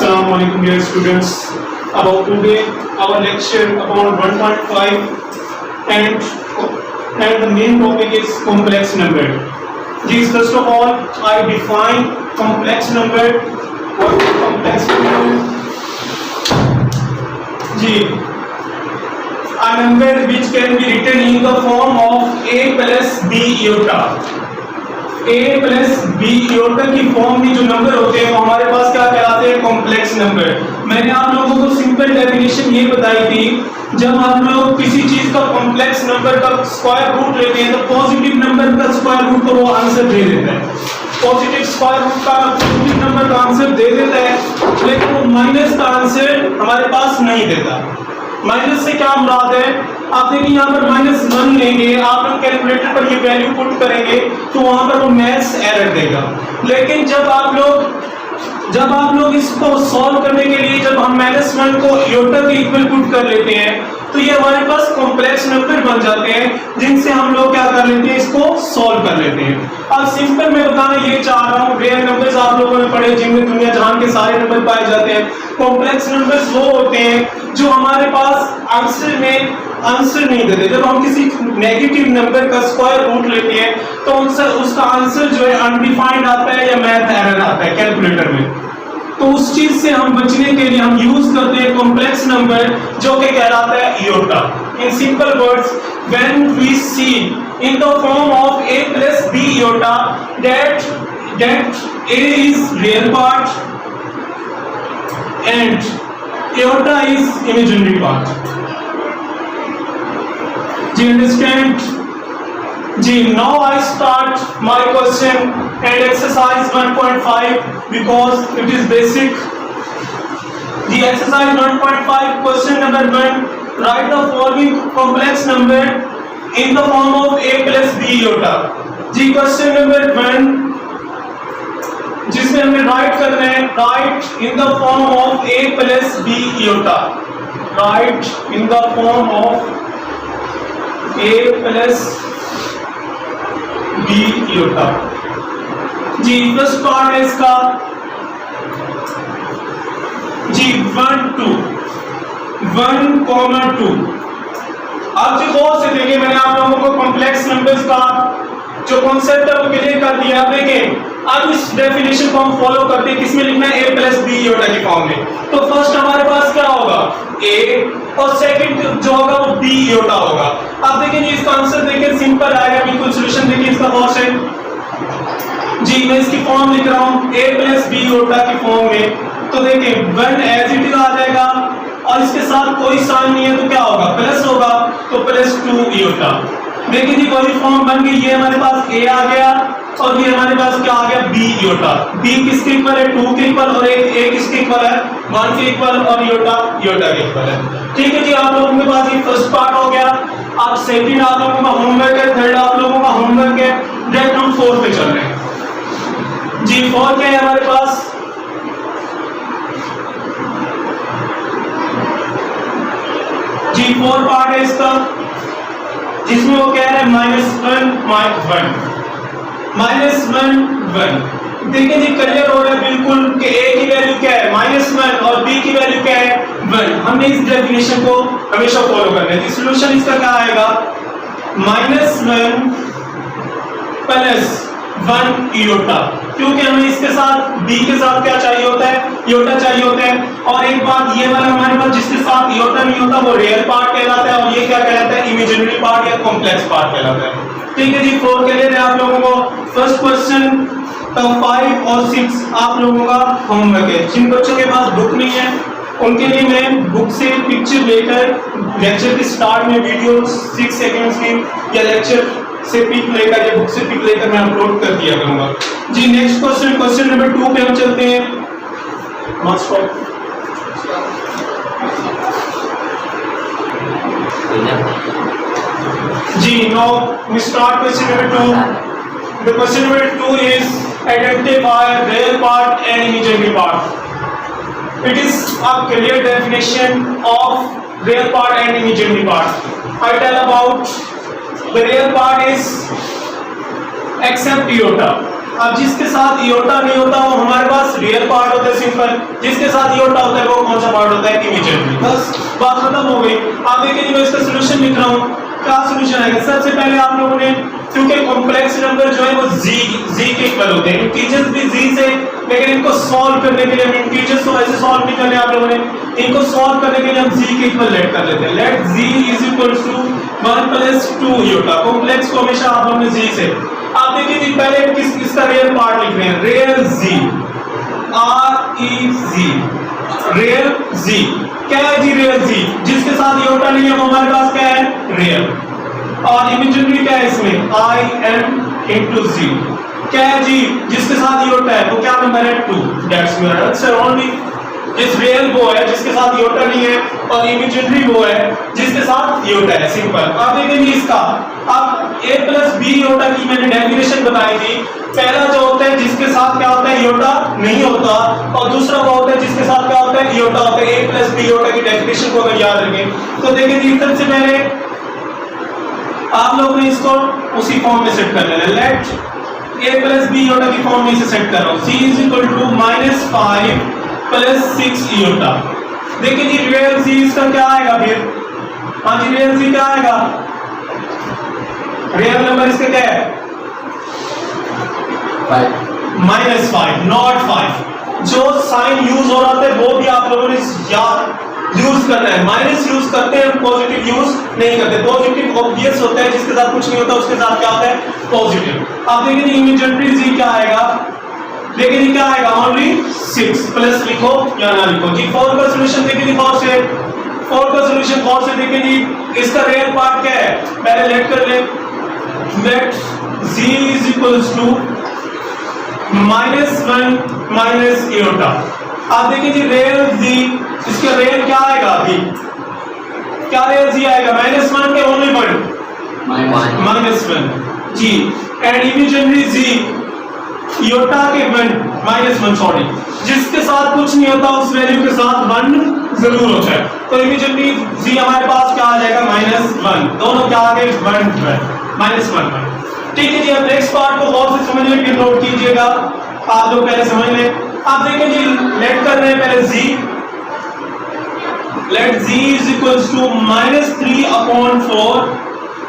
Assalamu alaikum dear students. About today our lecture about 1.5 and the main topic is complex number. Ji, first of all I define complex number. What is complex number? Ji, a number which can be written in the form of a plus b iota. a plus B iota की form में जो number होते हैं वो हमारे पास क्या कहलाते हैं? Complex number. मैंने आप लोगों को सिंपल डेफिनेशन ये बताई थी, जब आप लोग किसी चीज का कॉम्प्लेक्स नंबर का स्क्वायर रूट लेते हैं तो पॉजिटिव नंबर का स्क्वायर रूट को वो आंसर दे देता है. पॉजिटिव स्क्वायर रूट का पॉजिटिव नंबर का आंसर दे देता है, लेकिन वो माइनस का आंसर हमारे पास नहीं देता. माइनस से क्या मुराद है? आप देखिए यहाँ पर -1 लेंगे, आप लोग कैलकुलेटर पर ये वैल्यू पुट करेंगे तो वहां पर वो मैथ्स एरर देगा. लेकिन जब आप लोग इसको सॉल्व करने के लिए जब हम -1 को इयोटा के इक्वल पुट कर लेते हैं तो ये हमारे पास कॉम्प्लेक्स नंबर बन जाते हैं, जिनसे हम लोग क्या कर लेते हैं? इसको सॉल्व कर लेते हैं. अब सिंपल मैं बताना ये चाह रहा हूँ, रियल नंबर्स आप लोगों ने पढ़े जिनमें दुनिया जहान के सारे नंबर पाए जाते हैं. कॉम्प्लेक्स नंबर्स वो होते हैं जो हमारे पास आंसर नहीं देते. जब हम किसी नेगेटिव नंबर का स्क्वायर रूट लेते हैं तो उसका आंसर जो है अनडिफाइंड आता है या मैथ एरर आता है कैलकुलेटर में. तो उस चीज से हम बचने के लिए हम यूज करते हैं कॉम्प्लेक्स नंबर, जो कि कहलाता है iota. In simple words, when we see in the form of a plus b iota that a is real part and iota is imaginary part. Do you understand? जी, now I start my question and exercise 1.5 because it is basic. The exercise 1.5 question number 1, write the following complex number in the form of a plus b iota. जी, question number 1 जिसमें हमें write करना है, write in the form of a plus b iota. Write in the form of a plus b iota. जी, first part है इसका जी 1 2 1,2. अब जो बहुत से देखिए मैंने आप लोगों को कॉम्प्लेक्स नंबर्स का जो कॉन्सेप्ट है वो क्लियर कर दिया. देखिए अब इस डेफिनेशन को हम फॉलो करते हैं, किसमें लिखना है? a plus b iota की फॉर्म में. तो फर्स्ट हमारे पास क्या होगा? a और सेकंड जो होगा वो b iota होगा. अब देखिए जी इसका आंसर देखिए सिंपल आएगा बिल्कुल. सॉल्यूशन देखिए इसका बहुत है जी, मैं इसकी फॉर्म लिख रहा हूं a plus b iota की फॉर्म में. तो देखिए 1 एज इट इज आ जाएगा और इसके साथ कोई साइन नहीं है तो क्या होगा? प्लस होगा, तो +2 iota. देखिए जी वही फॉर्म बन गई. ये हमारे पास a आ गया और ये हमारे पास क्या आ गया? b iota. b किसके इक्वल है? 2 के इक्वल. और a किसके इक्वल है? 1 के इक्वल. और iota के इक्वल है. ठीक है जी, आप लोगों के पास ये फर्स्ट पार्ट हो गया. अब सेकंड आप लोगों का होमवर्क है, थर्ड आप लोगों का होमवर्क है. डायरेक्ट हम 4 पे चल रहे हैं जी. 4 क्या है हमारे पास? जी 4 पार्ट है इसका, जिसमें वो कह रहा है -1. देखिए जी क्लियर हो रहा है बिल्कुल कि a की वैल्यू क्या है? -1 और b की वैल्यू क्या है? 1. हमने इस डेफिनेशन को हमेशा फॉलो करना है. सॉल्यूशन इसका क्या आएगा? -1 + 1 iota, क्योंकि हमें इसके साथ b के साथ क्या चाहिए होता है? iota चाहिए होता है. और एक बात ये वाला हमारे पास जिसके साथ iota नहीं होता वो रियल पार्ट कहलाता है, और ये क्या कहलाता है? इमेजिनरी पार्ट या कॉम्प्लेक्स पार्ट कहलाता है. ठीक है जी, 4 के लिए आप लोगों को फर्स्ट क्वेश्चन 5 और 6 आप लोगों का होमवर्क है. जिन बच्चों के पास बुक नहीं है उनके लिए मैं बुक से पिक्चर लेकर लेक्चर के स्टार्ट में वीडियो 6 सेकंड्स की या लेक्चर से पिक लेकर या बुक से पिक लेकर मैं अपलोड कर दिया करूंगा जी. नेक्स्ट क्वेश्चन नंबर 2 पे हम चलते हैं. जी, now we start question number 2. The question number 2 is identify real part and imaginary part. It is a clear definition of real part and imaginary part. I tell about the real part is except iota. अब जिसके साथ इयोटा नहीं होता वो हमारे पास real part होता है simple, जिसके साथ इयोटा होता है वो कौन सा पार्ट होता है इमेजिनरी। बस बात खत्म हो गई। आप देखिए मैं इसका सॉल्यूशन लिख रहा हूँ, क्या सॉल्यूशन आएगा। सबसे पहले आप लोगों ने, क्योंकि कॉम्प्लेक्स नंबर जो है वो जी के इक्वल होते हैं, इंटीजर्स भी जी से, लेकिन इनको सॉल्व करने के लिए हम इंटीजर्स को ऐसे सॉल्व नहीं करने, आप लोगों ने इनको सॉल्व करने के लिए हम जी के इक्वल लेट कर लेते हैं। Let z is equal to 1 plus 2 iota. Complex को हमेशा आप लोगों ने जी से, आप देखिए जी पहले इसका रियल पार्ट लिख रहे हैं, रियल जी, आर ई जी, रियल जी। क्या है जी रियल जी? जिसके साथ इयोटा नहीं है वो हमारे पास क्या है? रियल। और इमेजिनरी क्या है इसमें? आई एम इंटू जी। क्या है जी? जिसके साथ इयोटा है वो क्या नंबर है? 2। That's your answer only. जिस रियल वो है जिसके साथ इयोटा नहीं है, और इमेजिनरी वो है जिसके साथ इयोटा है, सिंपल। आप देखेंगे इसका, अब a प्लस बी इयोटा की मैंने डेफिनेशन बताई थी। पहला जो होता है जिसके साथ क्या होता है? इयोटा नहीं होता, और दूसरा वो होता है जिसके साथ क्या होता है? इयोटा होता है। a प्लस बी इयोटा की डेफिनेशन को अगर याद रखें तो देखिए जी, सबसे पहले आप लोग ने इसको उसी फॉर्म में सेट कर लेना। Let a plus B iota की फॉर्म में इसे सेट कर रहा हूं, c is equal to -5 plus 6 iota. देखिए जी रियल c इसका क्या आएगा फिर? हाँ जी रियल c क्या आएगा? रियल नंबर इसका क्या है? 5 -5 नॉट 5। जो साइन यूज हो रहा था वो भी आप लोगों ने याद यूज करना है। माइनस यूज करते हैं, पॉजिटिव यूज नहीं करते। पॉजिटिव ऑब्वियस होता है, जिसके साथ कुछ नहीं होता उसके साथ क्या होता है? पॉजिटिव। आप देखिए इमेजिनरी जी क्या आएगा? देखिए जी क्या आएगा? ओनली 6। प्लस लिखो या ना लिखो जी। 4 का सॉल्यूशन देखिए जी, 4 से 4 का सॉल्यूशन 4 से देखिए जी, इसका रियल पार्ट क्या है? पहले लेट कर ले। Let z is equals to -1 minus iota. आप देखिए जी रियल z, इसका रियल क्या आएगा? अभी क्या रियल z आएगा? -1 के ओनली 1 जी। एंड इमेजिनरी z इयोटा के 1 सॉरी, जिसके साथ कुछ नहीं होता उस वैल्यू के साथ 1 जरूर होता है। तो इमेजिनरी z हमारे पास क्या आ जाएगा? -1। दोनों क्या आ गए? 1 ठीक है जी। अब नेक्स्ट पार्ट को गौर से समझने के लिए नोट कीजिएगा, आप लोग पहले समझ लें। आप देखिए जी लेट कर रहे हैं पहले z, let z is equals to -3/4।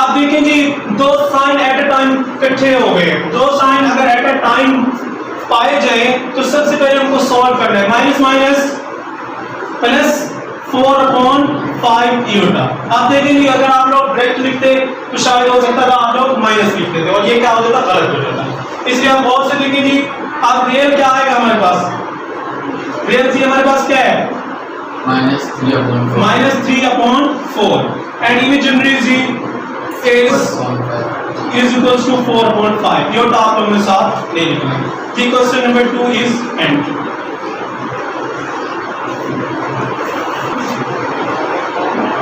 आप देखिए जी दो साइन एट अ टाइम इकट्ठे हो गए। दो साइन अगर एट अ टाइम पाए जाए तो सबसे पहले हमको सॉल्व करना है। Minus minus plus 4/5 iota. आप देखेंगे अगर आप लोग डायरेक्ट लिखते तो शायद हो सकता था आप लोग माइनस लिखते थे और ये क्या हो जाता? गलत हो जाता। इसलिए आप बहुत से देखिए जी, अब रियल क्या आएगा हमारे पास? रियल जी हमारे पास क्या है? -3/4 and imaginary z is equals to 4/5। Iota आप लोगों ने साथ ले लिखना है जी। Question number 2 is end.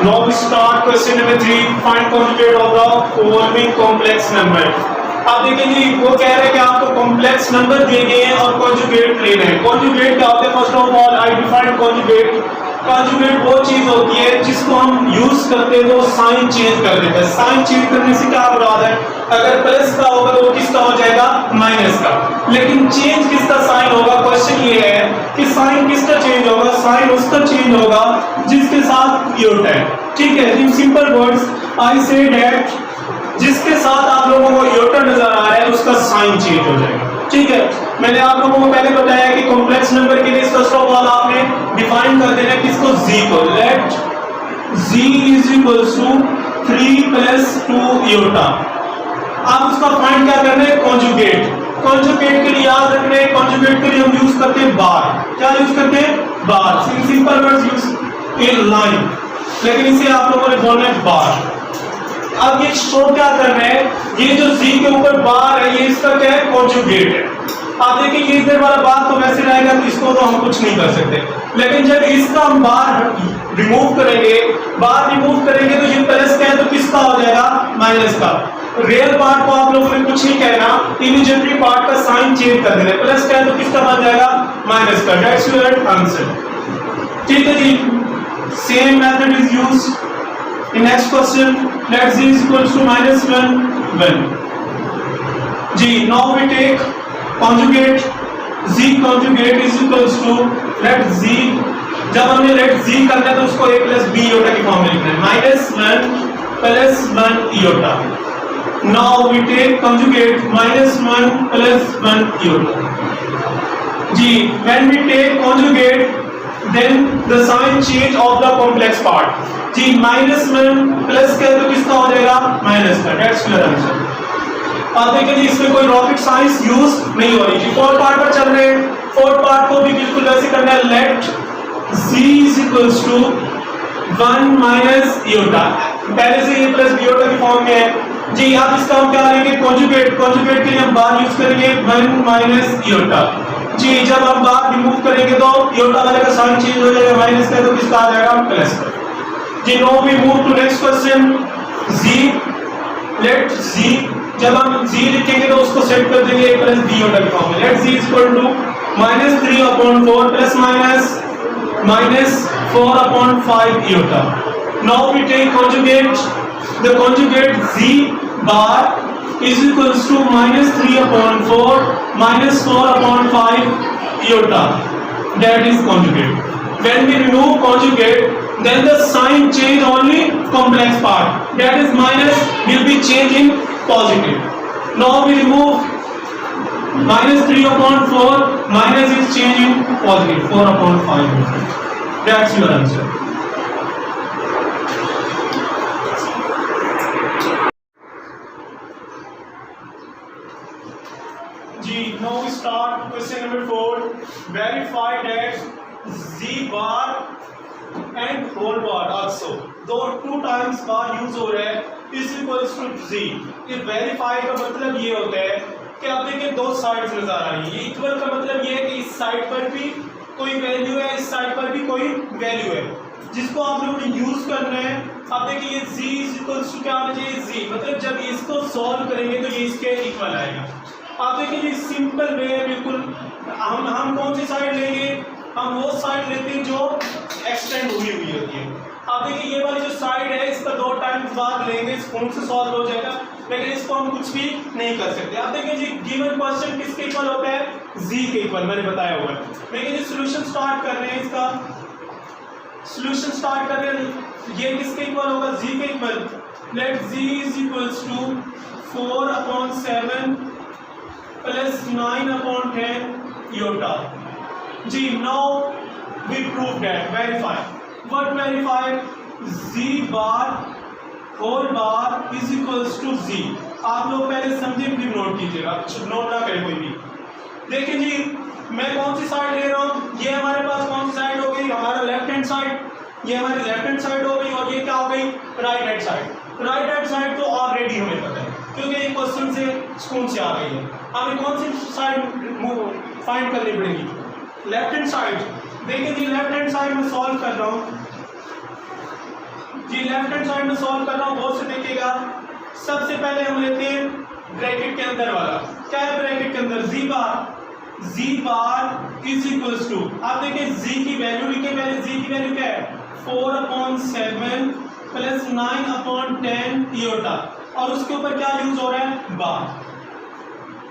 Now we start question number 3. Find conjugate of the following complex number. आप देखिए जी वो कह रहे हैं कि आपको कॉम्प्लेक्स नंबर दिए गए हैं और कॉन्जुगेट लेना है। कॉन्जुगेट क्या होता है? First of all I define conjugate. Conjugate वो चीज होती है जिसको हम यूज करते हैं तो साइन चेंज कर देता है। साइन चेंज करने से क्या मुराद है? अगर प्लस का होगा तो वो किसका हो जाएगा? माइनस का। लेकिन चेंज किसका साइन होगा? क्वेश्चन ये है कि साइन किसका चेंज होगा? साइन उसका चेंज होगा जिसके साथ इयोटा है। ठीक है, इन simple words I say that जिसके साथ आप लोगों को इयोटा नजर आ रहा है उसका साइन चेंज हो जाएगा। ठीक है, मैंने आप लोगों को पहले बताया कि कॉम्प्लेक्स नंबर के लिए फर्स्ट ऑफ ऑल आपने डिफाइन कर देना किसको? z को। Let z is equals to 3 plus 2 iota. आप उसका फाइंड क्या करना है? कॉन्जुगेट। कॉन्जुगेट के लिए याद रखना है, कॉन्जुगेट के लिए हम यूज करते हैं बार। क्या यूज करते हैं? Bar. Simple words use in line, लेकिन इसे आप लोगों ने बोलना है बार। अब ये शो क्या करना है? ये जो z के ऊपर बार है ये इसका क्या है? कॉन्जुगेट है। आप देखिए ये इधर वाला बार तो वैसे रहेगा तो इसको तो हम कुछ नहीं कर सकते, लेकिन जब इसका हम बार रिमूव करेंगे, बार रिमूव करेंगे तो ये प्लस का है तो किसका हो जाएगा? माइनस का। रियल पार्ट को आप लोगों ने कुछ नहीं कहना, इमेजिनरी पार्ट का साइन चेंज कर देना। प्लस का है तो किसका बन जाएगा? माइनस का। That's your answer. ठीक है जी, same method is used in next question. Let z is equals to -1 1 जी। now we take conjugate z conjugate is equals to let z, जब हमने लेट z करना है तो उसको a प्लस b इयोटा की फॉर्म में लिखना है, minus 1 plus 1 iota. Now we take conjugate minus 1 plus 1 iota. Z when we take conjugate then the sign change of the complex part। जी माइनस 1 प्लस कर तो किसका हो जाएगा माइनस का, दैट्स क्लियर आंसर। अब देखिए जी इसमें कोई रॉकेट साइंस यूज नहीं हो रही जी, फोर्थ पार्ट पर चल रहे हैं। फोर्थ पार्ट को भी बिल्कुल वैसे करना है, let z is equals to 1 minus iota, पहले से a प्लस b इयोटा की फॉर्म में है जी। अब इसका हम क्या लेंगे कॉन्जुगेट, कॉन्जुगेट के लिए हम बार यूज करेंगे 1 माइनस इयोटा जी। जब हम बार रिमूव करेंगे तो इयोटा वाले का साइन चेंज हो जाएगा, माइनस का तो किसका आ जाएगा प्लस का जी। Now we move to next question z, let z, जब हम z लिखेंगे तो उसको सेट कर देंगे a प्लस b इयोटा की फॉर्म में, let z is equal to minus 3/4 plus minus minus 4/5 iota. Now we take conjugate, the conjugate z bar is equals to minus 3/4 minus 4/5 iota, that is conjugate। When we remove conjugate, then the sign change only complex part, that is minus will be changed in positive। Now we remove minus 3/4, minus is changed in positive 4/5, that's your answer। Now we start question number 4। Verify that z bar and whole bar also, दो 2 times bar use हो रहा है is equals to z। ये verify का मतलब ये होता है कि आप देखिए दो साइड्स नजर आ रही है, इक्वल का मतलब ये है कि इस साइड पर भी कोई वैल्यू है, इस साइड पर भी कोई वैल्यू है, जिसको आप लोगों ने यूज करना है। अब देखिए ये z is equals to क्या होना चाहिए z, मतलब जब इसको सॉल्व करेंगे तो ये इसके इक्वल आएगा। आप देखिए जी सिंपल वे है बिल्कुल, हम कौन सी साइड लेंगे, हम वो साइड लेते हैं जो एक्सटेंड हुई होती है। आप देखिए ये वाली जो साइड है इसका 2 टाइम्स बाद लेंगे, इस फॉर्म से सॉल्व हो जाएगा, लेकिन इसको हम कुछ भी नहीं कर सकते। आप देखिए जी गिवन क्वेश्चन किसके इक्वल होता है z के इक्वल, मैंने बताया हुआ है। लेकिन ये सॉल्यूशन स्टार्ट कर रहे हैं, इसका सॉल्यूशन स्टार्ट कर रहे हैं, ये किसके इक्वल होगा z के equal, let z is equals to 4/7 plus 9/10 iota जी। Now we prove that, verify, what verify, z bar whole bar is equals to z। आप लोग पहले समझे फिर नोट कीजिएगा, नोट ना करें कोई भी। देखिए जी मैं कौन सी साइड ले रहा हूँ, ये हमारे पास कौन सी साइड हो गई, हमारा लेफ्ट हैंड साइड, ये हमारी लेफ्ट हैंड साइड हो गई, और ये क्या हो गई right hand side. Right hand side तो ऑलरेडी हमें पता है क्योंकि ये क्वेश्चन से स्कूल से आ गई है। हमें कौन सी साइड फाइंड करनी पड़ेगी, लेफ्ट हैंड साइड। देखिए जी लेफ्ट हैंड साइड में सॉल्व कर रहा हूँ जी, लेफ्ट हैंड साइड में सॉल्व कर रहा हूँ, बहुत से देखिएगा। सबसे पहले हम लेते हैं ब्रैकेट के अंदर वाला, क्या है ब्रैकेट के अंदर z bar is equals to, आप देखिए z की वैल्यू लिखे, पहले z की वैल्यू क्या है 4/7 प्लस 9/10 इयोटा, और उसके ऊपर क्या यूज हो रहा है बार।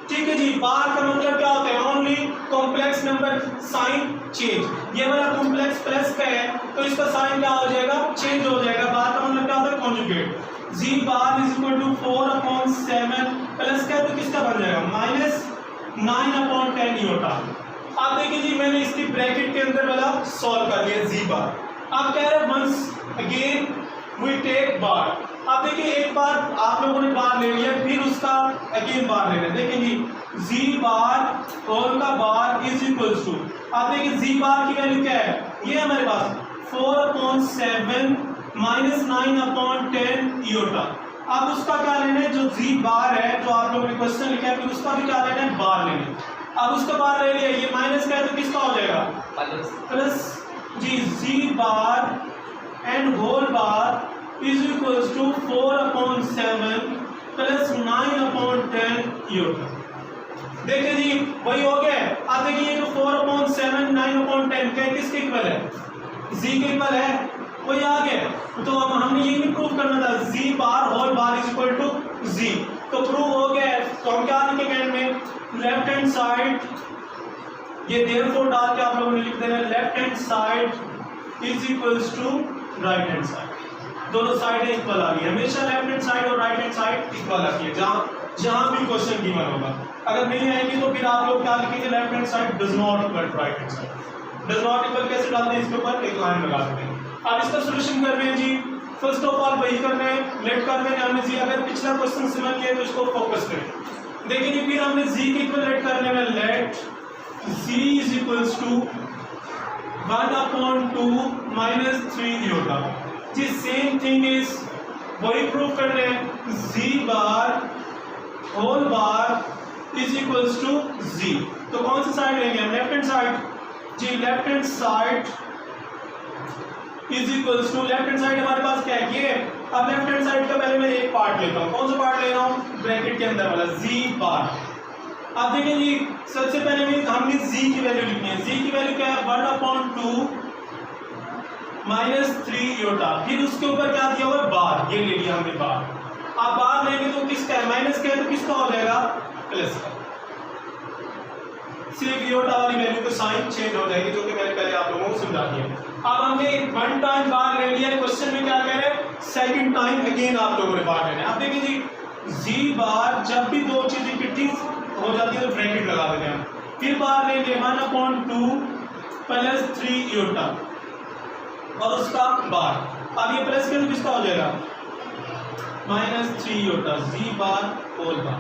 ठीक है जी, बार का मतलब क्या होता है only complex number sign change. ये वाला कॉम्प्लेक्स प्लस का है तो इसका साइन क्या हो जाएगा चेंज हो जाएगा। बार का मतलब क्या होता है conjugate. z bar is equal to 4/7 plus का तो किसका बन जाएगा माइनस 9/10 इयोटा। आप देखिए जी मैंने इसकी ब्रैकेट के अंदर वाला सॉल्व कर लिया z बार। आप कह रहे हैं वंस अगेन वी टेक बार। आप देखिए एक बार आप लोगों ने बार ले लिया फिर उसका अगेन बार ले लें। देखिए जी z बार होल का बार इज इक्वल्स टू, आप देखिए z बार की वैल्यू क्या है, ये हमारे पास 4/7 माइनस 9/10 इयोटा। अब उसका क्या लेना है जो z बार है, जो आप लोगों ने क्वेश्चन लिखा है, फिर उसका भी क्या लेना है बार लेना है। अब उसका बार ले लिया, ये माइनस का है तो किसका हो जाएगा प्लस जी z bar and whole bar is equals to 4/7 plus 9/10 iota. देखिए जी वही हो गया। अब देखिए ये जो 4/7 9/10 क्या किसके इक्वल है z के इक्वल है, वही आ गया। तो अब हमने ये भी प्रूव करना था z bar whole bar is equal to z, तो प्रूव हो गया। तो हम क्या लिखेंगे एंड में लेफ्ट लेफ्ट हैंड साइड, ये देयरफॉर डाल के आप लोगों ने लिख देना left hand side is equals to right hand side. दोनों साइड इक्वल आ गई, हमेशा लेफ्ट हैंड साइड और राइट हैंड साइड इक्वल आती है जहां भी क्वेश्चन गिवन होगा। अगर नहीं आएगी तो फिर आप लोग क्या लिखेंगे, left hand side does not equal to right hand side. Does not equal कैसे डालते हैं, इसके ऊपर एक लाइन लगा देते हैं। अब इसका सॉल्यूशन कर रहे हैं जी, फर्स्ट ऑफ ऑल वही कर रहे हैं, लेट कर रहे हैं हमने जी, अगर पिछला क्वेश्चन समझ लिया तो इसको फोकस करें। देखिए जी फिर हमने जी के इक्वल लेट करने में let z is equals to 1/2 minus 3 iota जी, सेम थिंग इज वही प्रूव कर रहे हैं, z bar whole bar is equals to z। तो कौन सी साइड लेंगे हम, लेफ्ट हैंड साइड जी, left hand side is equals to, left hand side हमारे पास क्या है ये। अब लेफ्ट हैंड साइड का पहले मैं एक पार्ट लेता हूँ, कौन सा पार्ट ले रहा हूँ, ब्रैकेट के अंदर वाला z बार। अब देखिए जी सबसे पहले हमने z की वैल्यू लिखनी है, z की वैल्यू क्या है 1/2 माइनस 3 इयोटा, फिर उसके ऊपर क्या दिया हुआ है बार, ये ले लिया हमने बार। अब बार लेंगे तो किसका है, माइनस का है तो किसका हो जाएगा, प्लस का। सिर्फ इयोटा वाली वैल्यू का साइन चेंज हो जाएगी, जो कि मैंने पहले आप लोगों को समझा दिया। अब हमने वन टाइम बार ले लिया, क्वेश्चन में क्या कह रहे हैं, सेकंड टाइम अगेन आप लोगों ने बार लेना है। अब देखिए जी जी बार जब भी दो चीजें इकट्ठी हो जाती है तो ब्रैकेट लगा देते हैं, फिर बार लेंगे 1/2 प्लस 3 इयोटा और उसका बार। अब ये प्लस के किसका हो जाएगा, माइनस 3 इयोटा जी बार होल बार।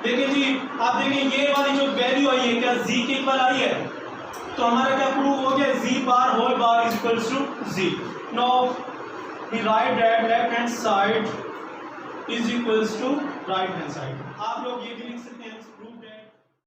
देखिए जी आप देखिए ये वाली जो वैल्यू आई है क्या z के इक्वल आई है, तो हमारा क्या प्रूव हो गया, z bar whole bar is equals to z। Now we write that left hand side is equals to right hand side. आप लोग ये भी लिख सकते हैं।